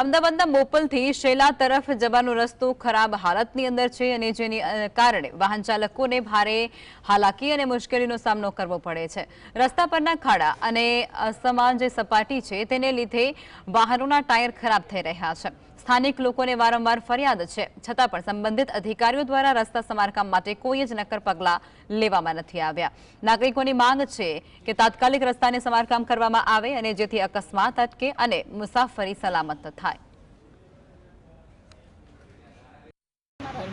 અમદાવાદના બોપલથી શેલા તરફ જવાનો રસ્તો ખરાબ હાલતની અંદર છે અને જેની કારણે વાહન ચાલકોને ભારે હાલાકી અને મુશ્કેલીનો સામનો કરવો પડે છે। રસ્તા પરના ખાડા અને અસમાન જે સપાટી છે તેને લીધે વાહનોના ટાયર ખરાબ થઈ રહ્યા છે। સ્થાનિક લોકોને વારંવાર ફરિયાદ છે, છતાં પણ સંબંધિત અધિકારીઓ દ્વારા રસ્તા સમારકામ માટે કોઈ જ નક્કર પગલાં લેવામાં નથી આવ્યા। નાગરિકોની માંગ છે કે તાત્કાલિક રસ્તાને સમારકામ કરવામાં આવે અને જેથી અકસ્માત અટકે અને મુસાફરી સલામત થાય।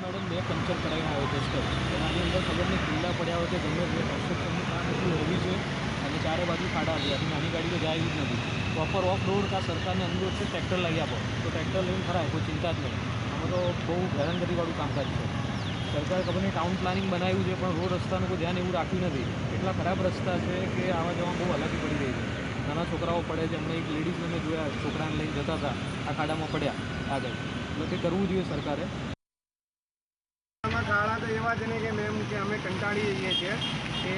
मैडम मैं पंचर कराया आयो टेस्टर आनी अंदर खबर नहीं खुला पड़ा हो गमे कंस्ट्रक्शन काम एटू हेवी है और चारे बाजू खाड़ा अभी नानी गाड़ी तो जाए ज नहीं। प्रॉपर ऑफ रोड का सरकार ने अनुरोध से ट्रेक्टर लगी आपो तो ट्रेक्टर लઈને खरा कोई चिंता ज नहीं। आम तो बहुत हैरानगतिवाळું कामकाज है। सरकार खबर नहीं टाउन प्लानिंग बनाव्યું છે પણ રોડ રસ્તાનું કોઈ ધ્યાન એવું રાખ્યું નથી। એટલા ખરાબ રસ્તા છે કે આવા જવામાં બહુ હાલાકી પડી રહી છે। નાના છોકરાઓ પડે છે। હમણાં એક લેડીઝને મેં જોયા છોકરાને લઈને જતા હતા આ ખાડામાં પડ્યા આગળ। એટલે તે કરવું જોઈએ સરકારે। ખાડા તો એવા છે ને કે મેમ કે અમે કંટાળી જઈએ છીએ કે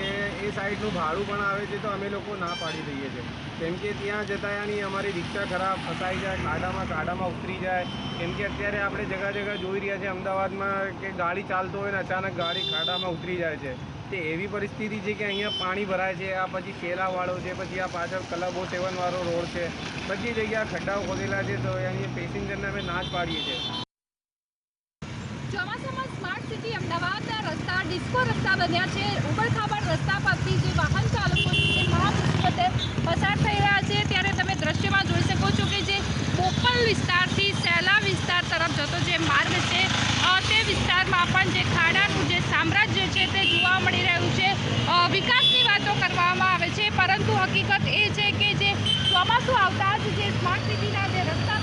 એ સાઈડનું ભાડું પણ આવે છે તો અમે લોકો ના પાડી દઈએ છીએ કેમ કે ત્યાં જતાયાની અમારી રિક્ષા ખરાબ ફસાઈ જાય ખાડામાં ઉતરી જાય। કેમ કે અત્યારે આપણે જગા જગા જોઈ રહ્યા છે અમદાવાદમાં કે ગાડી ચાલતો હોય ને અચાનક ગાડી ખાડામાં ઉતરી જાય છે। તે એવી પરિસ્થિતિ છે કે અહીંયા પાણી ભરાય છે। આ પછી શેલાવાળો છે, પછી આ પાછળ ક્લબ 7 વાળો રોડ છે, બધી જગ્યા ખड्डाઓ ખોદેલા છે તો અહીંયા પેસેન્જરને અમે ના જ પાડીએ છીએ। ચોમાસામાં સ્માર્ટ સિટી અમદાવાદના રસ્તા ડિસ્કો રસ્તા બન્યા છે। ઉબડખાબડ રસ્તા પરથી જે વાહન ચાલકો છે મહા મુશ્કેલે પસાર થઈ રહ્યા છે। ત્યારે તમે દ્રશ્યમાં જોઈ શકો છો કે જે બોપલ વિસ્તારથી શેલા વિસ્તાર તરફ જતો જે માર્ગ છે તે વિસ્તારમાં પણ જે ખાડાનું જે સામ્રાજ્ય છે તે જોવા મળી રહ્યું છે। વિકાસની વાતો કરવામાં આવે છે પરંતુ હકીકત એ છે કે જે ચોમાસું આવતા જ જે સ્માર્ટ સિટીના જે રસ્તા